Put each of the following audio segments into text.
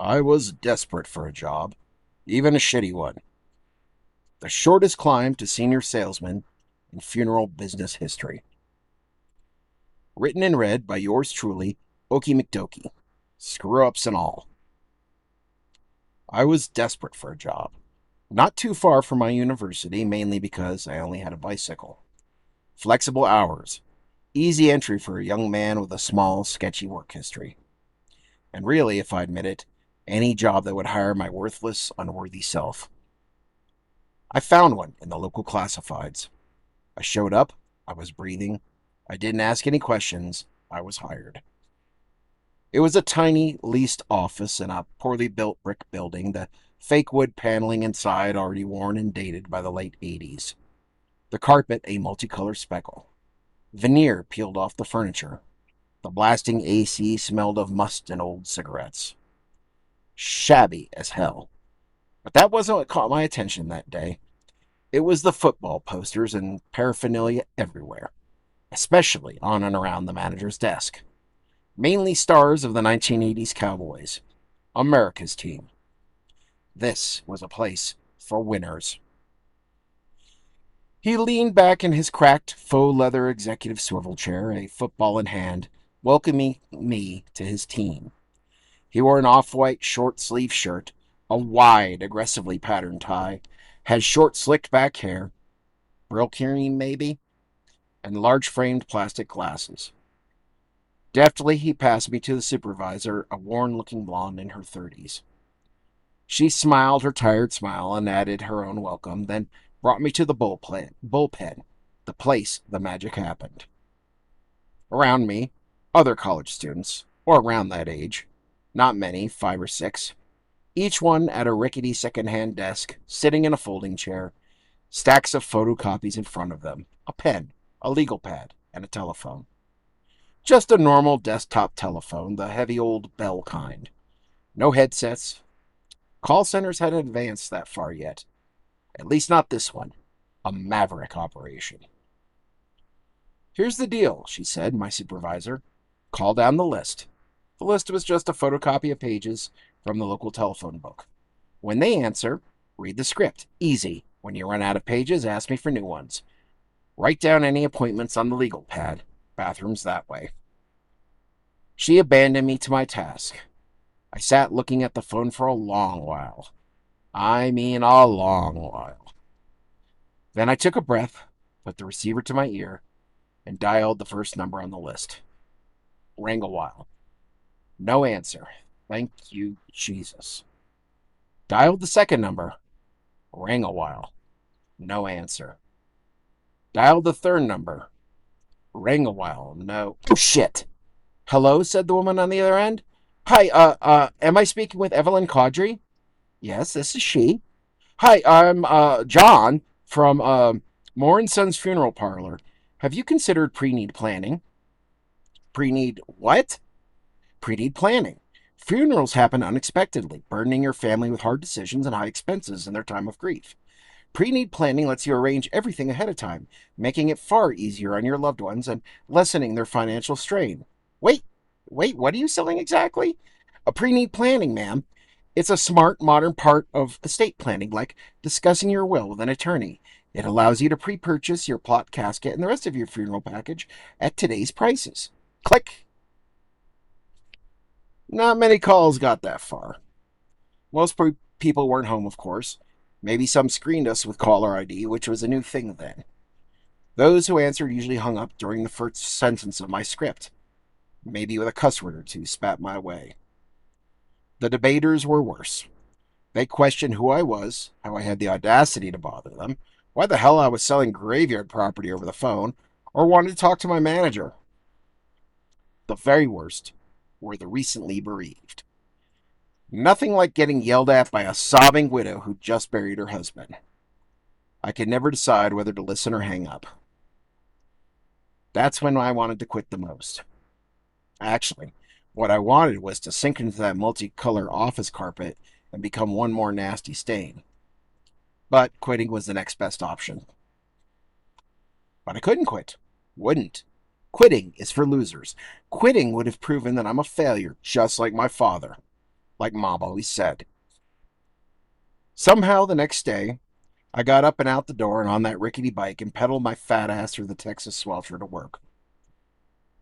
I was desperate for a job, even a shitty one. The shortest climb to senior salesman in funeral business history. Written and read by yours truly, Oakie McDoakie. Screw ups and all. I was desperate for a job. Not too far from my university, mainly because I only had a bicycle. Flexible hours. Easy entry for a young man with a small, sketchy work history. And really, if I admit it, any job that would hire my worthless, unworthy self. I found one in the local classifieds. I showed up, I was breathing, I didn't ask any questions, I was hired. It was a tiny, leased office in a poorly built brick building, the fake wood paneling inside already worn and dated by the late 80s. The carpet a multicolor speckle. Veneer peeled off the furniture. The blasting AC smelled of must and old cigarettes. Shabby as hell. But that wasn't what caught my attention that day. It was the football posters and paraphernalia everywhere, especially on and around the manager's desk. Mainly stars of the 1980s Cowboys, America's team. This was a place for winners. He leaned back in his cracked faux leather executive swivel chair, a football in hand, welcoming me to his team. He wore an off-white short-sleeved shirt, a wide, aggressively patterned tie, had short slicked back hair, Brill cream maybe, and large-framed plastic glasses. Deftly, he passed me to the supervisor, a worn-looking blonde in her 30s. She smiled her tired smile and added her own welcome, then brought me to the bullpen, the place the magic happened. Around me, other college students, or around that age, not many, 5 or 6, each one at a rickety second-hand desk, sitting in a folding chair, stacks of photocopies in front of them, a pen, a legal pad, and a telephone. Just a normal desktop telephone, the heavy old Bell kind. No headsets. Call centers hadn't advanced that far yet. At least not this one. A maverick operation. Here's the deal, she said, my supervisor. Call down the list. The list was just a photocopy of pages from the local telephone book. When they answer, read the script. Easy. When you run out of pages, ask me for new ones. Write down any appointments on the legal pad. Bathrooms that way. She abandoned me to my task. I sat looking at the phone for a long while. I mean a long while. Then I took a breath, put the receiver to my ear, and dialed the first number on the list. Rang a while. No answer. Thank you, Jesus. Dialed the second number. Rang a while. No answer. Dialed the third number. Rang a while. No. Oh, shit. Hello, said the woman on the other end. Hi, am I speaking with Evelyn Caudry? Yes, this is she. Hi, I'm, John from, Moore & Sons Funeral Parlor. Have you considered pre-need planning? Pre-need what? Pre-need planning. Funerals happen unexpectedly, burdening your family with hard decisions and high expenses in their time of grief. Pre-need planning lets you arrange everything ahead of time, making it far easier on your loved ones and lessening their financial strain. Wait, what are you selling exactly? A pre-need planning, ma'am. It's a smart, modern part of estate planning, like discussing your will with an attorney. It allows you to pre-purchase your plot casket and the rest of your funeral package at today's prices. Click. Not many calls got that far. Most people weren't home, of course. Maybe some screened us with caller ID, which was a new thing then. Those who answered usually hung up during the first sentence of my script, maybe with a cuss word or two spat my way. The debaters were worse. They questioned who I was, how I had the audacity to bother them, why the hell I was selling graveyard property over the phone, or wanted to talk to my manager. The very worst were the recently bereaved. Nothing like getting yelled at by a sobbing widow who just buried her husband. I could never decide whether to listen or hang up. That's when I wanted to quit the most. Actually, what I wanted was to sink into that multicolor office carpet and become one more nasty stain. But quitting was the next best option. But I couldn't quit. Wouldn't. Quitting is for losers. Quitting would have proven that I'm a failure, just like my father. like Mom always said. Somehow the next day, I got up and out the door and on that rickety bike and pedaled my fat ass through the Texas swelter to work.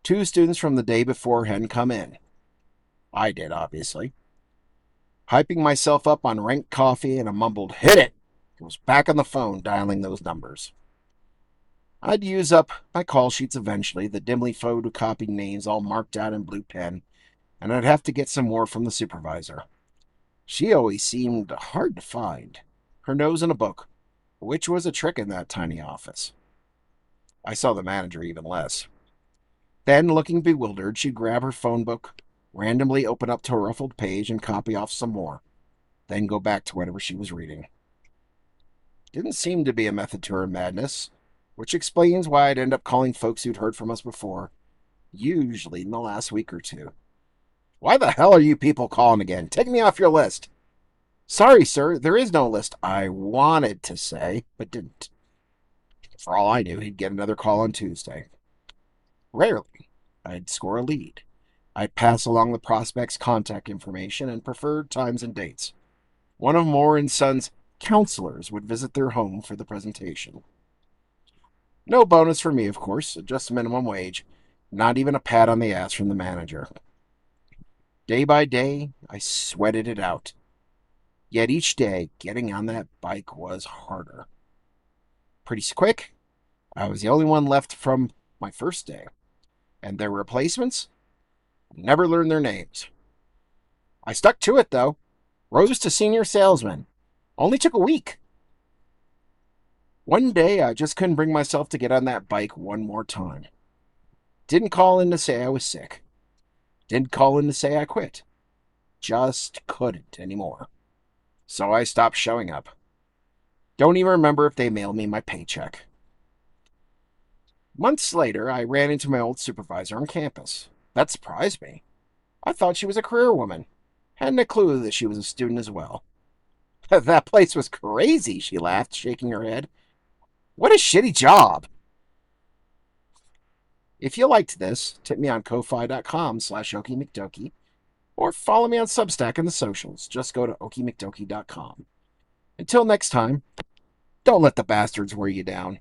Two students from the day before hadn't come in. I did, obviously. Hyping myself up on rank coffee and a mumbled, "Hit it!" I was back on the phone dialing those numbers. I'd use up my call sheets eventually, the dimly photocopied names all marked out in blue pen, and I'd have to get some more from the supervisor. She always seemed hard to find, her nose in a book, which was a trick in that tiny office. I saw the manager even less. Then, looking bewildered, she'd grab her phone book, randomly open up to a ruffled page and copy off some more, then go back to whatever she was reading. Didn't seem to be a method to her madness, which explains why I'd end up calling folks who'd heard from us before, usually in the last week or two. "Why the hell are you people calling again? Take me off your list." "Sorry, sir, there is no list," I wanted to say, but didn't. For all I knew, he'd get another call on Tuesday. Rarely. I'd score a lead. I'd pass along the prospect's contact information and preferred times and dates. One of Moore and Sons' counselors would visit their home for the presentation. No bonus for me, of course, just minimum wage. Not even a pat on the ass from the manager. Day by day, I sweated it out. Yet each day, getting on that bike was harder. Pretty quick, I was the only one left from my first day. And their replacements? Never learned their names. I stuck to it, though. Rose to senior salesman. Only took a week. One day, I just couldn't bring myself to get on that bike one more time. Didn't call in to say I was sick. Didn't call in to say I quit. Just couldn't anymore. So I stopped showing up. Don't even remember if they mailed me my paycheck. Months later, I ran into my old supervisor on campus. That surprised me. I thought she was a career woman. Hadn't a clue that she was a student as well. "That place was crazy," she laughed, shaking her head. "What a shitty job." If you liked this, tip me on ko-fi.com/Oakie McDoakie or follow me on Substack in the socials. Just go to oakiemcdoakie.com. Until next time, don't let the bastards wear you down.